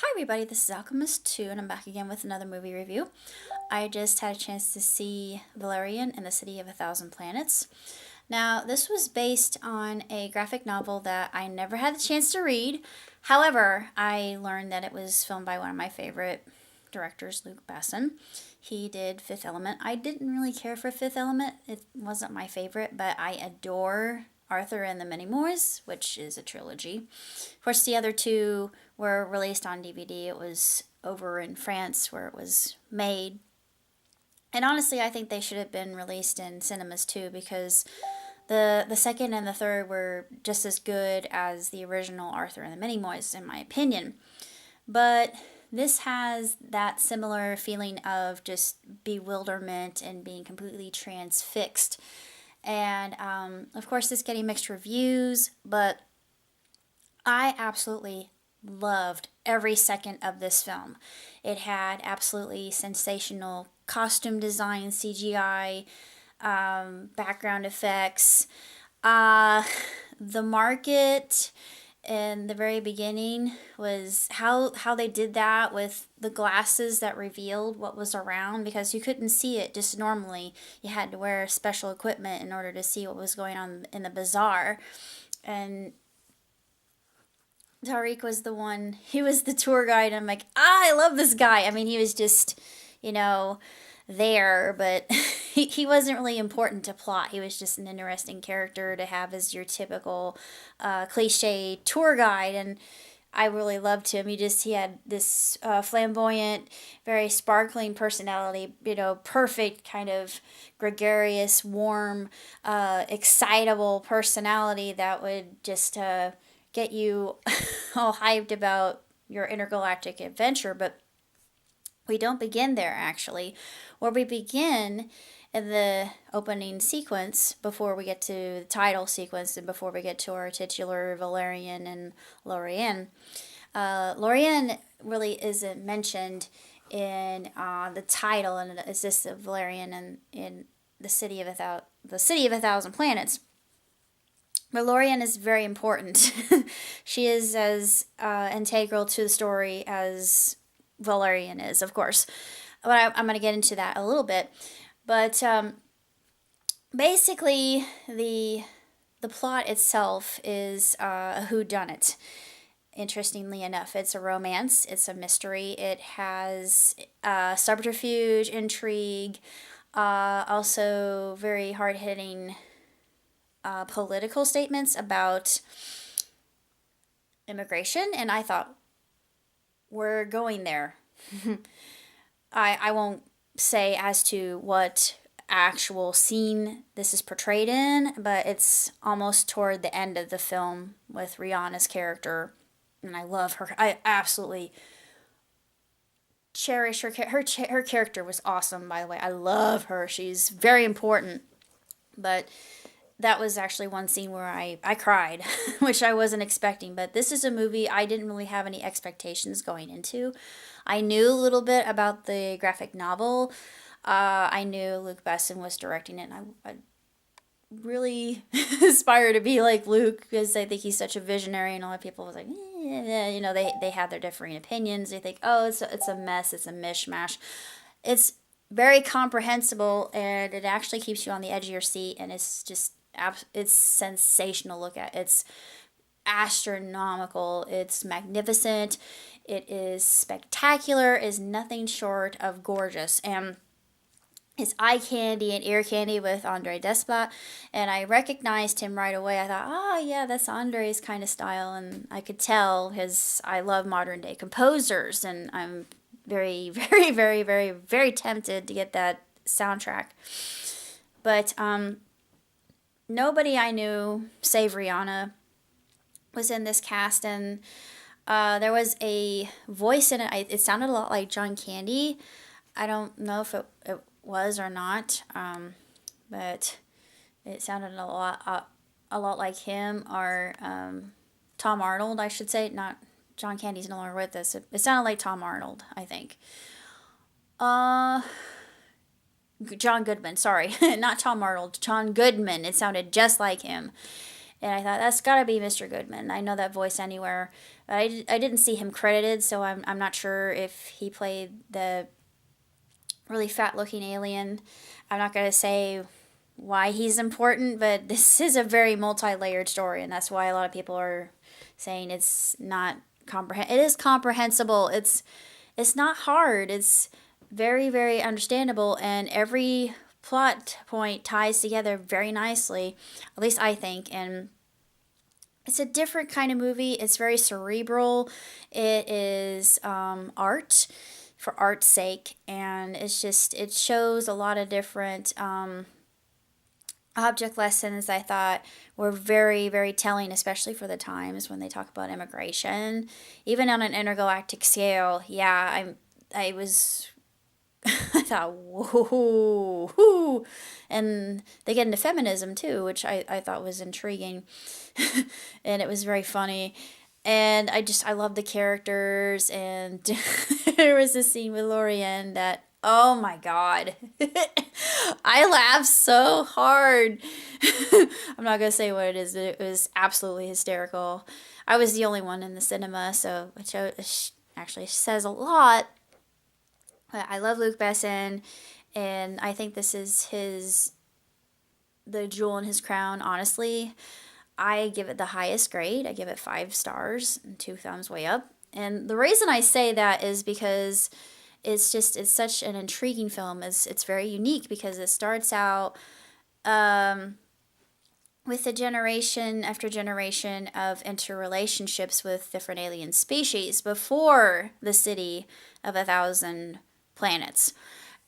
Hi everybody, this is Alchemist 2 and I'm back again with another movie review. I just had a chance to see Valarian and the City of a Thousand Planets. Now, this was based on a graphic novel that I never had the chance to read. However, I learned that it was filmed by one of my favorite directors, Luc Besson. He did Fifth Element. I didn't really care for Fifth Element. It wasn't my favorite, but I adore Arthur and the Many Moors, which is a trilogy. Of course, the other two were released on DVD. It was over in France where it was made. And honestly, I think they should have been released in cinemas too because the second and the third were just as good as the original Arthur and the Many Moors, in my opinion. But this has that similar feeling of just bewilderment and being completely transfixed. And of course, it's getting mixed reviews, but I absolutely loved every second of this film. It had absolutely sensational costume design, CGI, background effects. The market in the very beginning was how they did that with the glasses that revealed what was around because you couldn't see it just normally. You had to wear special equipment in order to see what was going on in the bazaar. And Tariq was the one, he was the tour guide. And I'm like, I love this guy. I mean, he was just, you know, there, but he wasn't really important to plot. He was just an interesting character to have as your typical cliche tour guide. And I really loved him. He had this flamboyant, very sparkling personality, perfect kind of gregarious, warm, excitable personality that would just get you all hyped about your intergalactic adventure. But we don't begin there, actually. Where we begin in the opening sequence, before we get to the title sequence and before we get to our titular Valarian and Laureline. Laureline really isn't mentioned in the title, and it's just Valarian and in the city of a thousand planets. But Laureline is very important. She is as integral to the story as Valarian is, of course. But I'm going to get into that a little bit. But basically, the plot itself is a whodunit. Interestingly enough, it's a romance. It's a mystery. It has subterfuge, intrigue, also very hard hitting political statements about immigration, and I thought, we're going there. I won't say as to what actual scene this is portrayed in, but it's almost toward the end of the film with Rihanna's character, and I love her. I absolutely cherish her character was awesome, by the way. I love her. She's very important. But that was actually one scene where I cried, which I wasn't expecting. But this is a movie I didn't really have any expectations going into. I knew a little bit about the graphic novel. I knew Luc Besson was directing it, and I really aspire to be like Luc because I think he's such a visionary, and a lot of people was like, they have their differing opinions. They think, oh, it's a mess, it's a mishmash. It's very comprehensible, and it actually keeps you on the edge of your seat, and it's sensational to look at. It's astronomical. It's magnificent. It is spectacular. It is nothing short of gorgeous. And it's eye candy and ear candy with Andre Desplat. And I recognized him right away. I thought, oh, yeah, that's Andre's kind of style. And I could tell because I love modern day composers. And I'm very, very, very, very, very tempted to get that soundtrack. But nobody I knew, save Rihanna, was in this cast, and there was a voice in it. It sounded a lot like John Candy. I don't know if it was or not, but it sounded a lot like him, or Tom Arnold, I should say. Not John Candy's no longer with us. It sounded like Tom Arnold, I think. John Goodman, sorry. Not Tom Arnold, John Goodman. It sounded just like him. And I thought, that's got to be Mr. Goodman. I know that voice anywhere. But I didn't see him credited, so I'm not sure if he played the really fat looking alien. I'm not going to say why he's important, but this is a very multi layered story, and that's why a lot of people are saying it's not it is comprehensible. It's not hard. It's very, very understandable, and every plot point ties together very nicely, at least I think. And it's a different kind of movie. It's very cerebral. It is art for art's sake, and it shows a lot of different object lessons I thought were very, very telling, especially for the times when they talk about immigration, even on an intergalactic scale. Yeah, I was I thought, whoa, whoo. And they get into feminism too, which I thought was intriguing. And it was very funny. And I love the characters. And there was this scene with Lorian that, oh my God, I laughed so hard. I'm not going to say what it is, but it was absolutely hysterical. I was the only one in the cinema, so which actually says a lot. I love Luke Besson, and I think this is the jewel in his crown. Honestly, I give it the highest grade. I give it 5 stars and 2 thumbs way up. And the reason I say that is because it's such an intriguing film. It's very unique because it starts out with a generation after generation of interrelationships with different alien species before the city of 1,000 planets,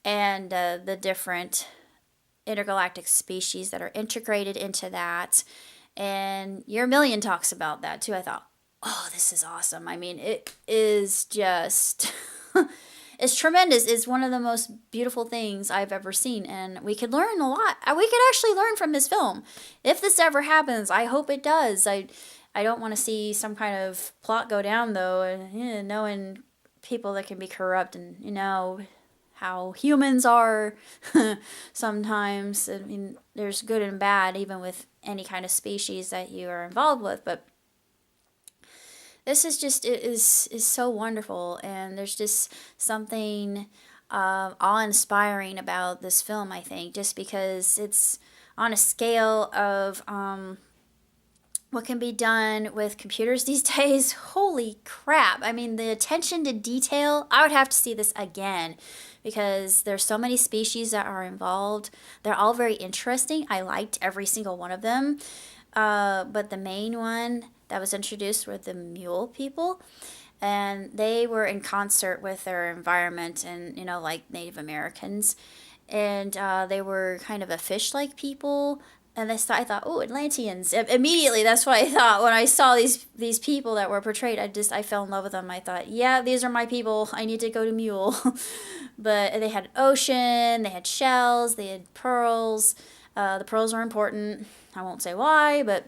and the different intergalactic species that are integrated into that. And Your Million talks about that too. I thought, oh, this is awesome. I mean, it is just it's tremendous. It's one of the most beautiful things I've ever seen, and we could learn a lot. We could actually learn from this film. If this ever happens, I hope it does. I don't want to see some kind of plot go down though, and knowing people that can be corrupt, and how humans are sometimes. I mean, there's good and bad even with any kind of species that you are involved with, but this is just it is so wonderful, and there's just something awe-inspiring about this film, I think, just because it's on a scale of what can be done with computers these days. Holy crap. I mean, the attention to detail, I would have to see this again because there's so many species that are involved. They're all very interesting. I liked every single one of them. But the main one that was introduced were the mule people. And they were in concert with their environment and, like Native Americans. And they were kind of a fish-like people. And I thought, oh, Atlanteans. Immediately, that's what I thought when I saw these people that were portrayed. I fell in love with them. I thought, yeah, these are my people. I need to go to Mule. But they had ocean, they had shells, they had pearls. The pearls are important. I won't say why, but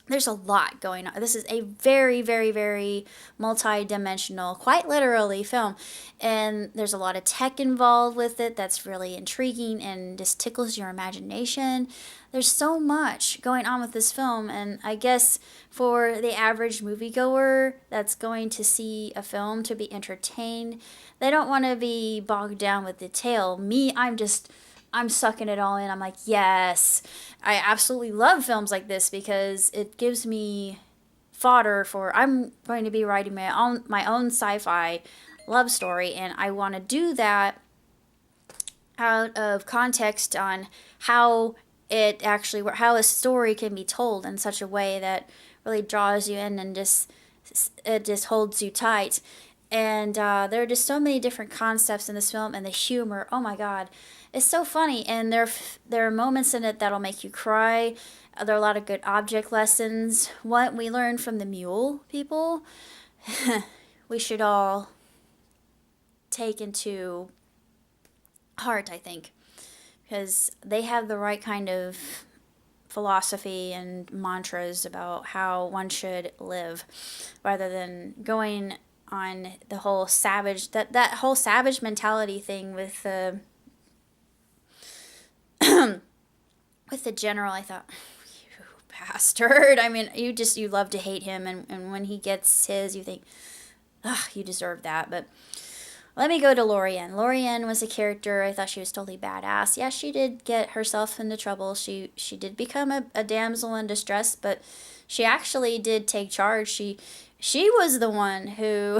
there's a lot going on. This is a very, very, very multi-dimensional, quite literally, film. And there's a lot of tech involved with it that's really intriguing and just tickles your imagination. There's so much going on with this film, and I guess for the average moviegoer that's going to see a film to be entertained, they don't want to be bogged down with detail. Me, I'm sucking it all in. I'm like, yes. I absolutely love films like this because it gives me fodder for I'm going to be writing my own sci-fi love story, and I want to do that out of context on how how a story can be told in such a way that really draws you in and it just holds you tight. And there are just so many different concepts in this film, and the humor, oh my God, it's so funny. And there are moments in it that'll make you cry. There are a lot of good object lessons. What we learned from the mule people, we should all take into heart, I think, because they have the right kind of philosophy and mantras about how one should live, rather than going on the whole savage that whole savage mentality thing with the with the general. I thought, you bastard. I mean, you love to hate him, and when he gets his, you think, ugh, you deserve that. But let me go to Lorian. Lorian was a character. I thought she was totally badass. Yeah, she did get herself into trouble. She did become a damsel in distress, but she actually did take charge. She was the one who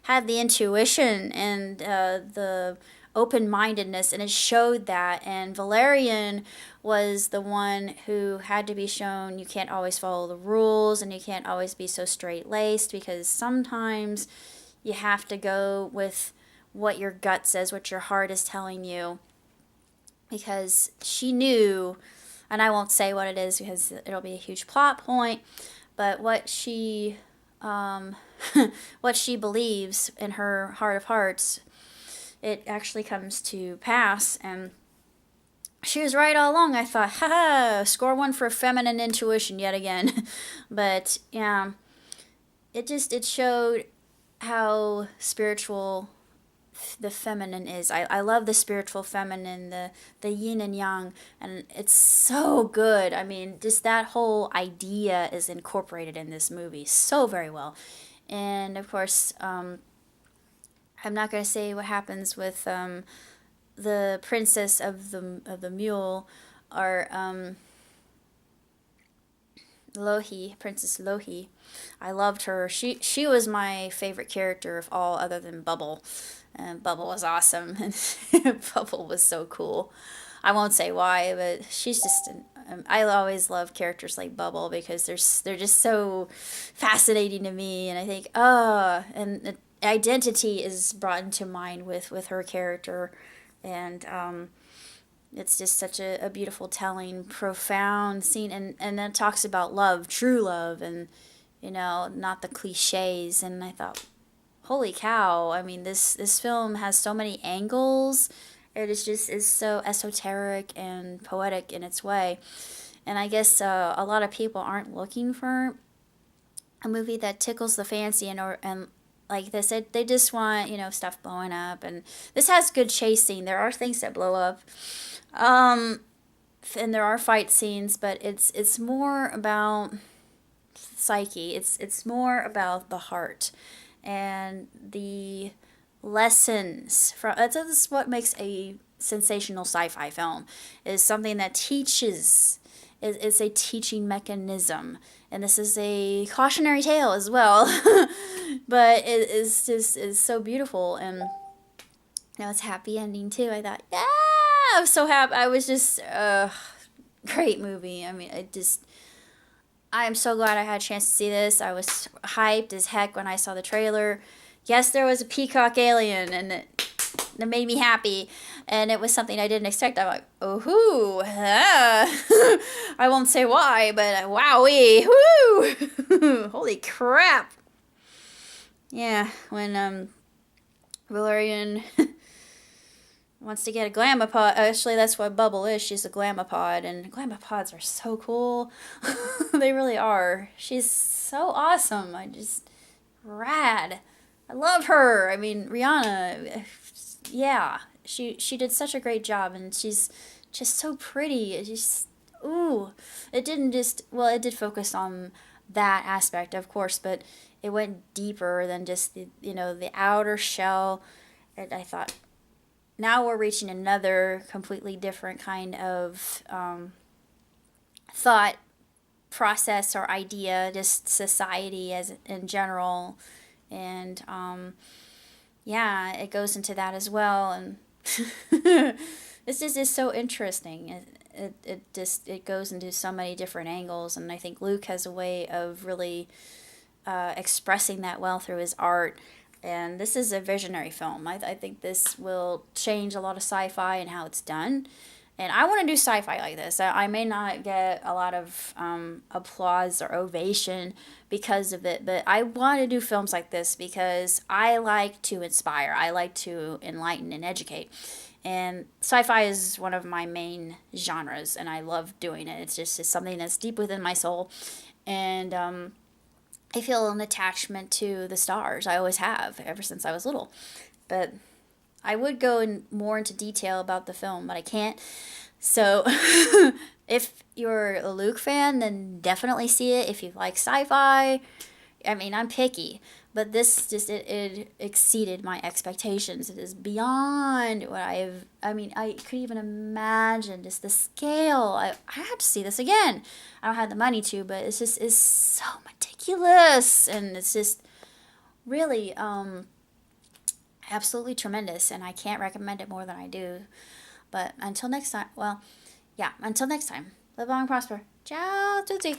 had the intuition and the open mindedness, and it showed that. And Valarian was the one who had to be shown you can't always follow the rules and you can't always be so straight laced, because sometimes you have to go with what your gut says, what your heart is telling you. Because she knew, and I won't say what it is because it'll be a huge plot point, but what she believes in her heart of hearts, it actually comes to pass. And she was right all along. I thought, haha, score one for feminine intuition yet again. But yeah, it showed how spiritual the feminine is. I love the spiritual feminine, the yin and yang, and it's so good. I mean, just that whole idea is incorporated in this movie so very well. And of course, I'm not going to say what happens with the princess of the mule, or Lohi, Princess Lohi. I loved her. She was my favorite character of all, other than Bubble. And Bubble was awesome, and Bubble was so cool. I won't say why, but she's just. I always love characters like Bubble because they're just so fascinating to me, and I think, and the identity is brought into mind with her character, and it's just such a beautiful telling, profound scene, and then it talks about love, true love, and not the cliches. And I thought, holy cow! I mean, this film has so many angles. It is so esoteric and poetic in its way, and I guess a lot of people aren't looking for a movie that tickles the fancy and like this. They just want stuff blowing up, and this has good chasing. There are things that blow up, and there are fight scenes, but it's more about psyche. It's more about the heart and the lessons from. That's what makes a sensational sci-fi film, is something that teaches. It's a teaching mechanism, and this is a cautionary tale as well. But is so beautiful, and it's happy ending too. I thought, yeah, I was so happy. I was just great movie. I mean, I am so glad I had a chance to see this. I was hyped as heck when I saw the trailer. Yes, there was a peacock alien, and it made me happy. And it was something I didn't expect. I'm like, oh, I won't say why, but wowee, whoo, holy crap. Yeah, when Valarian wants to get a glamapod. Actually, that's what Bubble is. She's a glamapod, and glamapods are so cool. They really are. She's so awesome. Rad. I love her. I mean, Rihanna, yeah, she did such a great job, and she's just so pretty. It's just, ooh. It did focus on that aspect, of course, but it went deeper than just the outer shell. And I thought, now we're reaching another completely different kind of thought process or idea, just society as in general. And yeah, it goes into that as well. And this is so interesting. It goes into so many different angles, and I think Luke has a way of really expressing that well through his art. And this is a visionary film. I think this will change a lot of sci-fi and how it's done. And I want to do sci-fi like this. I may not get a lot of applause or ovation because of it, but I want to do films like this because I like to inspire. I like to enlighten and educate. And sci-fi is one of my main genres, and I love doing it. It's something that's deep within my soul. And I feel an attachment to the stars. I always have, ever since I was little. But I would go more into detail about the film, but I can't. So If you're a Luke fan, then definitely see it. If you like sci-fi, I mean, I'm picky, but this just it exceeded my expectations. It is beyond what I mean, I could even imagine just the scale. I have to see this again. I don't have the money to, but it's just is so meticulous, and it's just really absolutely tremendous, and I can't recommend it more than I do. But until next time, well, yeah, until next time, live long and prosper. Ciao, tutti.